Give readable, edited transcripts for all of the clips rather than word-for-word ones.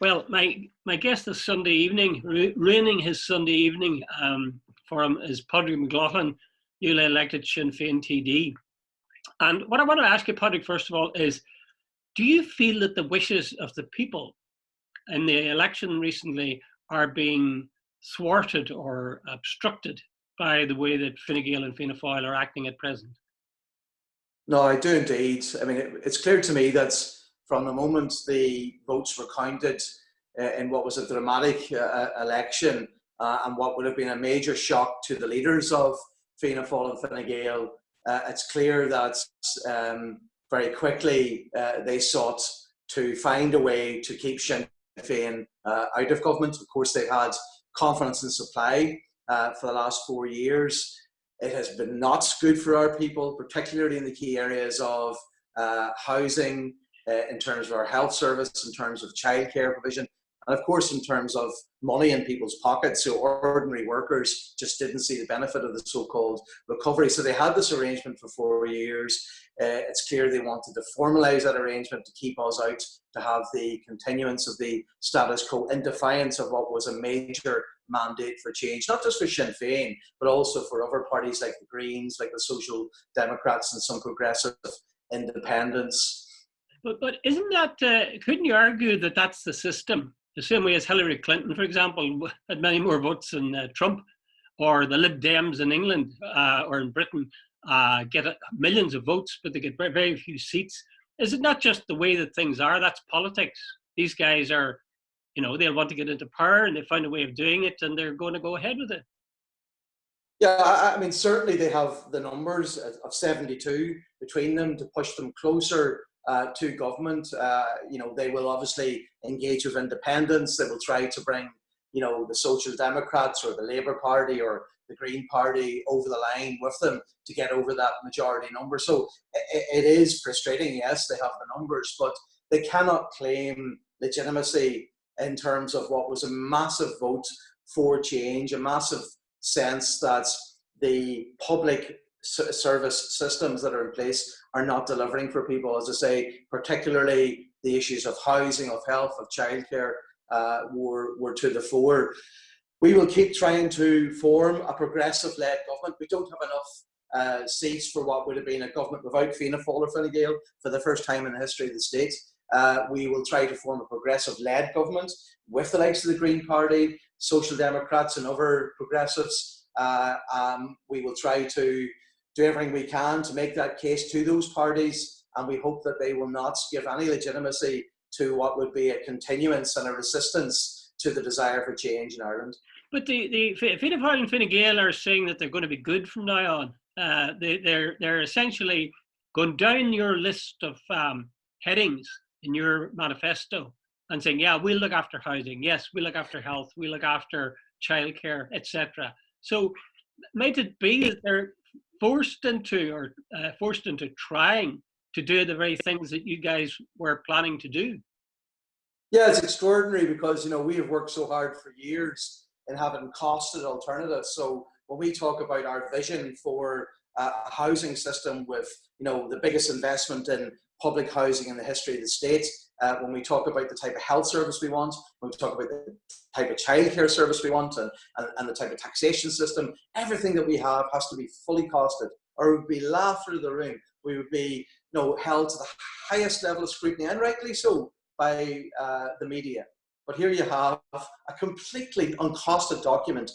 Well, my guest this Sunday evening, ruining his Sunday evening for him, is Pádraig MacLochlainn, newly elected Sinn Féin TD. And what I want to ask you, Pádraig, first of all, is do you feel that the wishes of the people in the election recently are being thwarted or obstructed by the way that Fine Gael and Fianna Fáil are acting at present? No, I do indeed. I mean, it's clear to me that from the moment the votes were counted in what was a dramatic election and what would have been a major shock to the leaders of Fianna Fáil and Fine Gael, it's clear that very quickly they sought to find a way to keep Sinn Féin out of government. Of course, they had confidence in supply for the last 4 years. It has been not good for our people, particularly in the key areas of housing, in terms of our health service, in terms of childcare provision, and of course in terms of money in people's pockets. So ordinary workers just didn't see the benefit of the so-called recovery. So they had this arrangement for 4 years. It's clear they wanted to formalise that arrangement to keep us out, to have the continuance of the status quo in defiance of what was a major mandate for change, not just for Sinn Féin, but also for other parties like the Greens, like the Social Democrats and some progressive independents. But isn't that, couldn't you argue that that's the system? The same way as Hillary Clinton, for example, had many more votes than Trump, or the Lib Dems in England or in Britain get millions of votes, but they get very, very few seats. Is it not just the way that things are? That's politics. These guys are, they'll want to get into power and they find a way of doing it and they're going to go ahead with it. Yeah, I mean, certainly they have the numbers of 72 between them to push them closer to government. They will obviously engage with independents. They will try to bring, the Social Democrats or the Labour Party or the Green Party over the line with them to get over that majority number. So it is frustrating. Yes, they have the numbers, but they cannot claim legitimacy in terms of what was a massive vote for change, a massive sense that the public service systems that are in place are not delivering for people. As I say, particularly the issues of housing, of health, of childcare were to the fore. We will keep trying to form a progressive-led government. We don't have enough seats for what would have been a government without Fianna Fáil or Fine Gael for the first time in the history of the state. We will try to form a progressive-led government with the likes of the Green Party, Social Democrats and other progressives. We will try to do everything we can to make that case to those parties, and we hope that they will not give any legitimacy to what would be a continuance and a resistance to the desire for change in Ireland. But the Fianna Fáil and Fine Gael are saying that they're going to be good from now on. They're essentially going down your list of headings in your manifesto and saying, yeah, we'll look after housing. Yes, we'll look after health. We'll look after childcare, etc. So might it be that they're forced into trying to do the very things that you guys were planning to do? Yeah, it's extraordinary because, we have worked so hard for years in having costed alternatives. So when we talk about our vision for a housing system with, the biggest investment in public housing in the history of the state, when we talk about the type of health service we want, when we talk about the type of childcare service we want and the type of taxation system, everything that we have has to be fully costed or it would be laughed through the room. We would be held to the highest level of scrutiny, and rightly so, by the media. But here you have a completely uncosted document,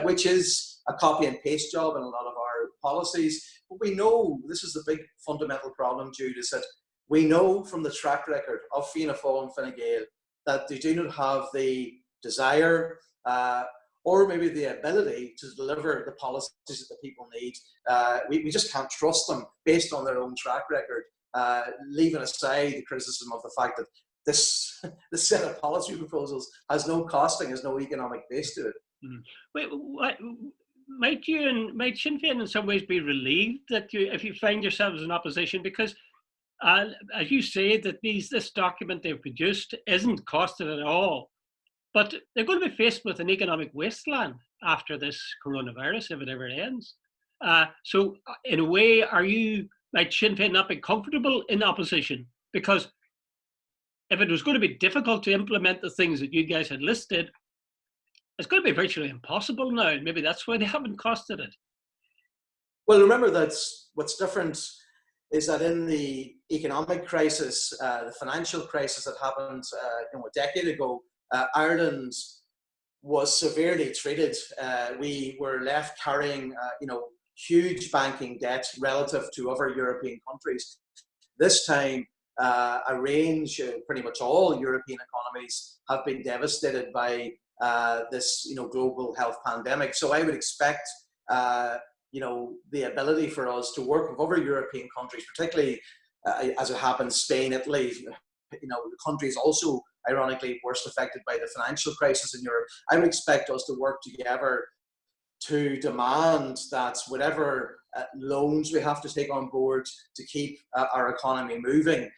which is a copy and paste job in a lot of our policies. But we know this is the big fundamental problem, Jude, is that we know from the track record of Fianna Fáil and Fine Gael that they do not have the desire or maybe the ability to deliver the policies that the people need. We just can't trust them based on their own track record, leaving aside the criticism of the fact that this set of policy proposals has no costing, has no economic base to it. Mm-hmm. Wait, what, might Sinn Féin in some ways be relieved that if you find yourselves in opposition? Because as you say, that this document they've produced isn't costed at all, but they're going to be faced with an economic wasteland after this coronavirus, if it ever ends. So in a way, might Sinn Féin not be comfortable in opposition? Because if it was going to be difficult to implement the things that you guys had listed, it's going to be virtually impossible now. And maybe that's why they haven't costed it. Well, remember that's what's different is that in the economic crisis, the financial crisis that happened a decade ago, Ireland was severely treated. We were left carrying, huge banking debt relative to other European countries. This time, a range, pretty much all European economies have been devastated by this, global health pandemic. So I would expect, the ability for us to work with other European countries, particularly as it happens, Spain, Italy, the countries also ironically worst affected by the financial crisis in Europe. I would expect us to work together to demand that whatever loans we have to take on board to keep our economy moving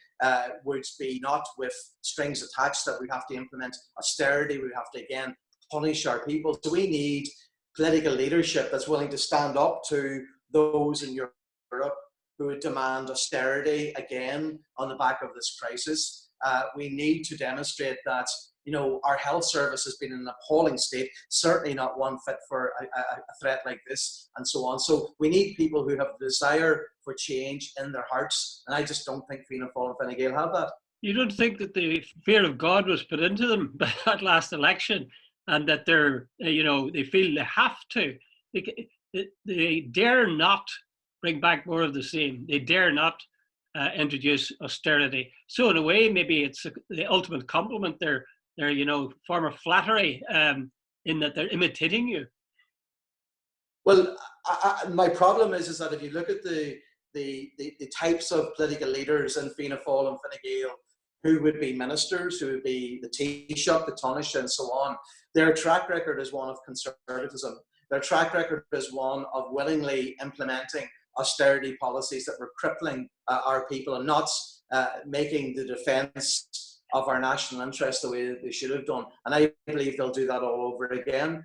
would be not with strings attached, that we have to implement austerity, we have to again punish our people. So we need political leadership that's willing to stand up to those in Europe who would demand austerity again on the back of this crisis. We need to demonstrate that our health service has been in an appalling state, certainly not one fit for a threat like this, and so on. So we need people who have the desire for change in their hearts, and I just don't think Fianna Fáil and Fine Gael have that. You don't think that the fear of God was put into them by that last election, and that they feel they have to? They dare not bring back more of the same. They dare not introduce austerity. So in a way, maybe it's the ultimate compliment. They're form of flattery in that they're imitating you. Well, my problem is that if you look at the types of political leaders in Fianna Fáil and Fine Gael who would be ministers, who would be the Taoiseach, the Taoiseach, and so on, their track record is one of conservatism. Their track record is one of willingly implementing austerity policies that were crippling our people and not making the defence of our national interest the way that they should have done. And I believe they'll do that all over again.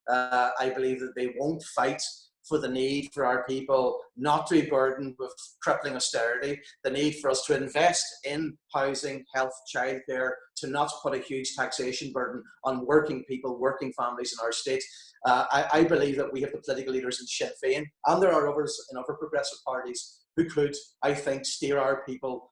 I believe that they won't fight for the need for our people not to be burdened with crippling austerity, the need for us to invest in housing, health, childcare, to not put a huge taxation burden on working people, working families in our state. I believe that we have the political leaders in Sinn Féin, and there are others in other progressive parties who could, I think, steer our people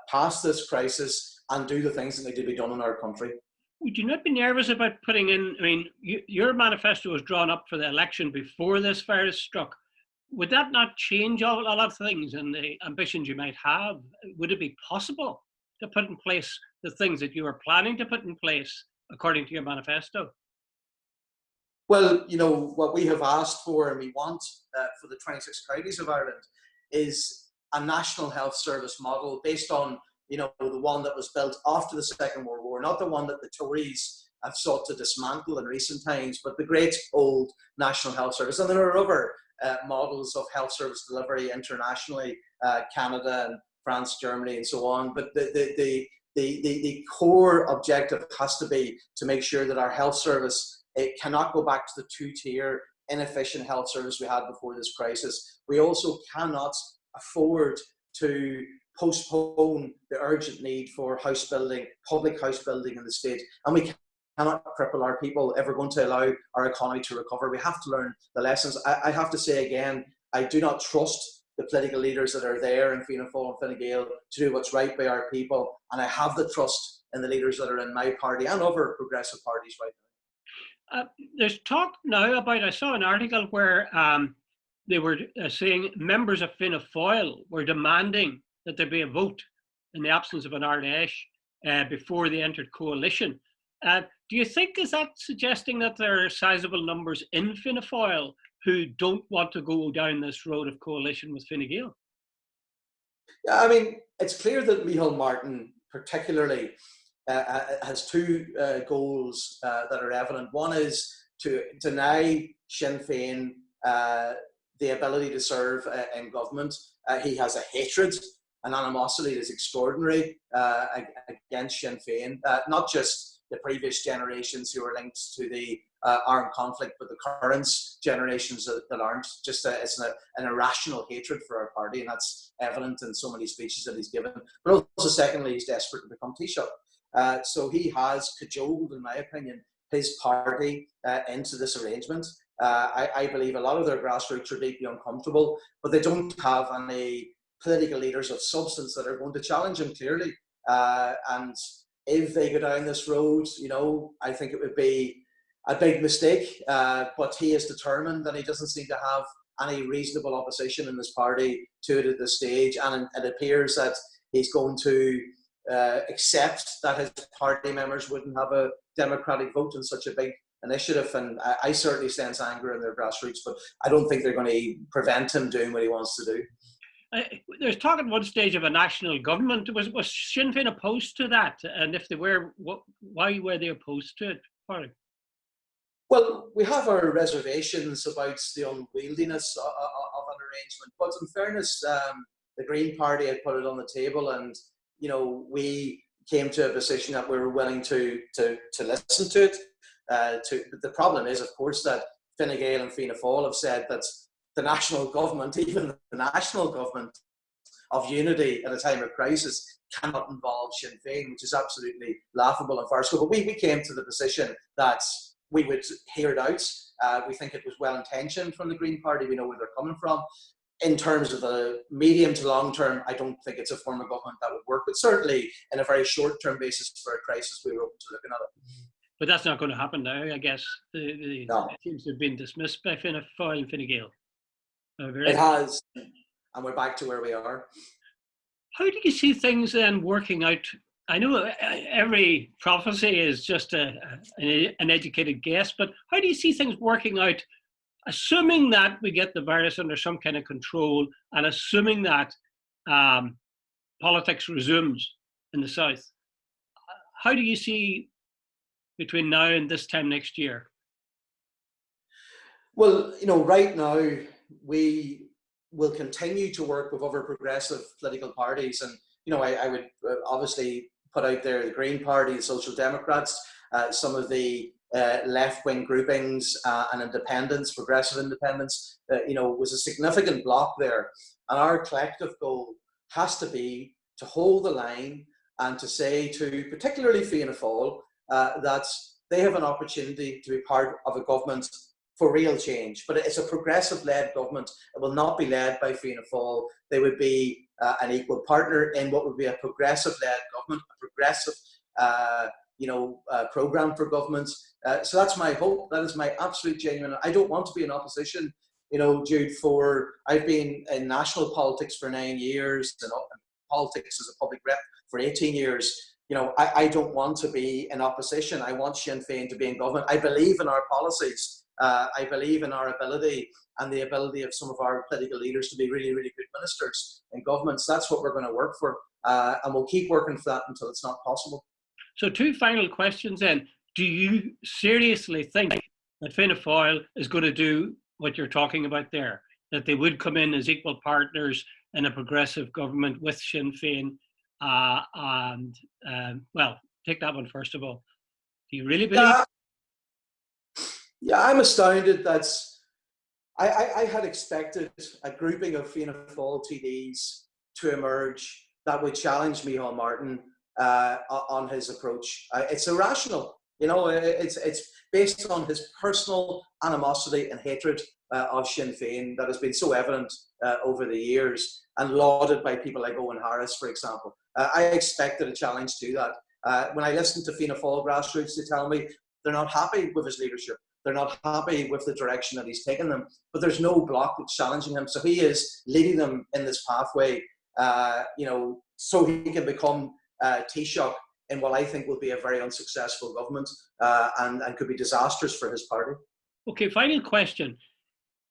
past this crisis and do the things that need to be done in our country. Would you not be nervous about putting in, your manifesto was drawn up for the election before this virus struck. Would that not change a lot of things and the ambitions you might have? Would it be possible to put in place the things that you were planning to put in place according to your manifesto? Well, what we have asked for and we want for the 26 counties of Ireland is a national health service model based on the one that was built after the Second World War, not the one that the Tories have sought to dismantle in recent times, but the great old National Health Service. And there are other models of health service delivery internationally, Canada and France, Germany, and so on. But the core objective has to be to make sure that our health service, it cannot go back to the two-tier inefficient health service we had before this crisis. We also cannot afford to postpone the urgent need for house building, public house building in the state. And we cannot cripple our people if we're going to allow our economy to recover. We have to learn the lessons. I have to say again, I do not trust the political leaders that are there in Fianna Fáil and Fine Gael to do what's right by our people. And I have the trust in the leaders that are in my party and other progressive parties right now. There's talk now about, I saw an article where they were saying members of Fianna Fáil were demanding that there be a vote in the absence of an RNH before they entered coalition. Do you think, is that suggesting that there are sizable numbers in Fianna Fáil who don't want to go down this road of coalition with Fine Gael? Yeah, it's clear that Micheál Martin particularly has two goals that are evident. One is to deny Sinn Féin the ability to serve in government. He has a hatred, an animosity that is extraordinary against Sinn Féin, not just the previous generations who are linked to the armed conflict, but the current generations that aren't. Just it's an irrational hatred for our party, and that's evident in so many speeches that he's given. But also, secondly, he's desperate to become Taoiseach. So he has cajoled, in my opinion, his party into this arrangement. I believe a lot of their grassroots are deeply uncomfortable, but they don't have any political leaders of substance that are going to challenge him clearly. And if they go down this road, I think it would be a big mistake. But he is determined, and he doesn't seem to have any reasonable opposition in his party to it at this stage. And it appears that he's going to accept that his party members wouldn't have a democratic vote in such a big initiative. And I certainly sense anger in their grassroots, but I don't think they're going to prevent him doing what he wants to do. There's talk at one stage of a national government. Was Sinn Féin opposed to that? And if they were, why were they opposed to it? Pádraig? Well, we have our reservations about the unwieldiness of an arrangement. But in fairness, the Green Party had put it on the table, and we came to a position that we were willing to listen to it. But the problem is, of course, that Fine Gael and Fianna Fáil have said that the national government, even the national government of unity at a time of crisis, cannot involve Sinn Féin, which is absolutely laughable and farcical. But we came to the position that we would hear it out. We think it was well-intentioned from the Green Party. We know where they're coming from. In terms of the medium to long term, I don't think it's a form of government that would work. But certainly, in a very short-term basis for a crisis, we were open to looking at it. But that's not going to happen now, I guess. No. It seems to have been dismissed by Fianna Fáil and Fine Gael. It has, and we're back to where we are. How do you see things then working out? I know every prophecy is just an educated guess, but how do you see things working out, assuming that we get the virus under some kind of control and assuming that politics resumes in the South? How do you see between now and this time next year? Well, right now we will continue to work with other progressive political parties, and I would obviously put out there the Green Party, the Social Democrats, some of the left-wing groupings and independents, progressive independents. Was a significant block there, and our collective goal has to be to hold the line and to say to particularly Fianna Fáil that they have an opportunity to be part of a government for real change. But it's a progressive-led government. It will not be led by Fianna Fáil. They would be an equal partner in what would be a progressive-led government, a progressive, programme for governments. So that's my hope. That is my absolute genuine. I don't want to be in opposition, Jude. I've been in national politics for 9 years and politics as a public rep for 18 years. I don't want to be in opposition. I want Sinn Féin to be in government. I believe in our policies. I believe in our ability and the ability of some of our political leaders to be really, really good ministers in governments. That's what we're going to work for. And we'll keep working for that until it's not possible. So 2 final questions then. Do you seriously think that Fianna Fáil is going to do what you're talking about there? That they would come in as equal partners in a progressive government with Sinn Féin? Take that one first of all. Do you really believe? Yeah, I'm astounded that I had expected a grouping of Fianna Fáil TDs to emerge that would challenge Micheál Martin on his approach. It's irrational. It's based on his personal animosity and hatred of Sinn Féin that has been so evident over the years and lauded by people like Owen Harris, for example. I expected a challenge to that. When I listen to Fianna Fáil grassroots, they tell me they're not happy with his leadership. They're not happy with the direction that he's taken them, but there's no bloc that's challenging him. So he is leading them in this pathway, so he can become Taoiseach in what I think will be a very unsuccessful government and could be disastrous for his party. Okay, final question.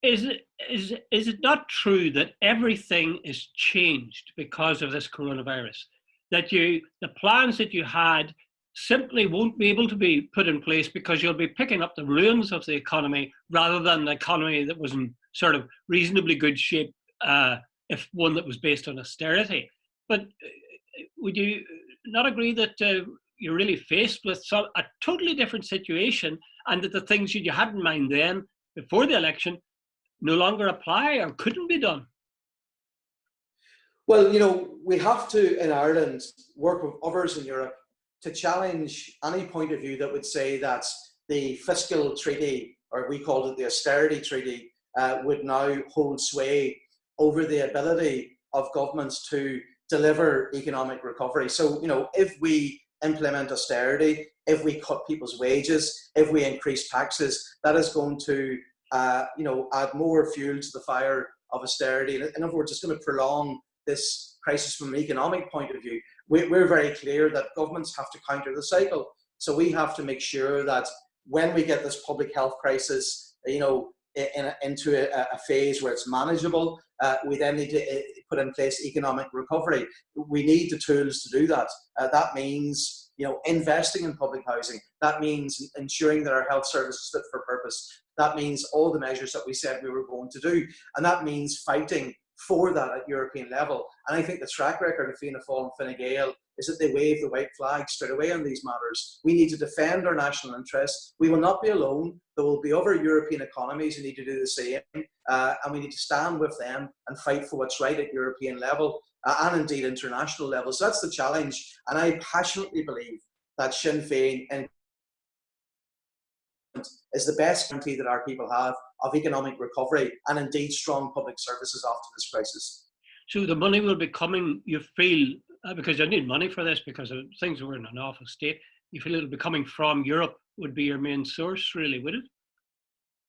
Is it not true that everything is changed because of this coronavirus? That the plans that you had simply won't be able to be put in place because you'll be picking up the ruins of the economy rather than the economy that was in sort of reasonably good shape, if one that was based on austerity. But would you not agree that you're really faced with a totally different situation, and that the things that you had in mind then, before the election, no longer apply or couldn't be done? Well, you know, we have to, in Ireland, work with others in Europe to challenge any point of view that would say that the fiscal treaty, or we called it the austerity treaty, would now hold sway over the ability of governments to deliver economic recovery. So, you know, if we implement austerity, if we cut people's wages, if we increase taxes, that is going to, you know, add more fuel to the fire of austerity. In other words, it's going to prolong this crisis from an economic point of view. We're very clear that governments have to counter the cycle. So we have to make sure that when we get this public health crisis, you know, into a phase where it's manageable, we then need to put in place economic recovery. We need the tools to do that. That means, you know, investing in public housing. That means ensuring that our health service is fit for purpose. That means all the measures that we said we were going to do. And that means fighting for that at European level. And I think the track record of Fianna Fáil and Fine Gael is that they wave the white flag straight away on these matters. We need to defend our national interests. We will not be alone. There will be other European economies who need to do the same. And we need to stand with them and fight for what's right at European level and indeed international level. So that's the challenge. And I passionately believe that Sinn Féin is the best guarantee that our people have of economic recovery and indeed strong public services after this crisis. So the money will be coming, you feel, because you need money for this because things were in an awful state, you feel it'll be coming from Europe would be your main source, really, would it?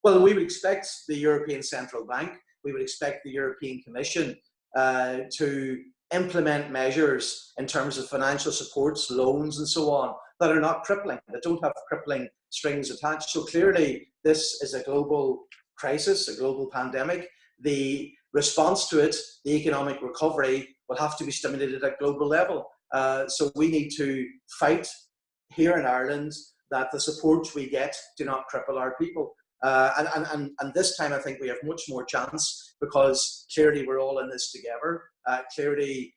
Well, we would expect the European Central Bank, we would expect the European Commission to implement measures in terms of financial supports, loans and so on that are not crippling, that don't have crippling strings attached. So clearly this is a global crisis, a global pandemic. The response to it, the economic recovery, will have to be stimulated at global level. So we need to fight here in Ireland that the supports we get do not cripple our people. And this time I think we have much more chance because clearly we're all in this together. Clearly,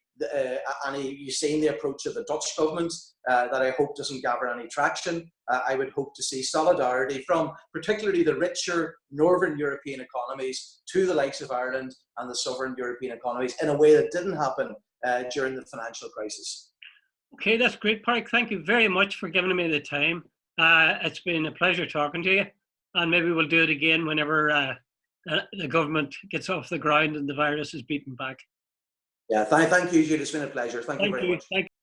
and you've seen the approach of the Dutch government that I hope doesn't gather any traction. I would hope to see solidarity from particularly the richer Northern European economies to the likes of Ireland and the Southern European economies in a way that didn't happen during the financial crisis. Okay, that's great, Pádraig. Thank you very much for giving me the time. It's been a pleasure talking to you, and maybe we'll do it again whenever the government gets off the ground and the virus is beaten back. Yeah, thank you, Jude. It's been a pleasure. Thank you very much.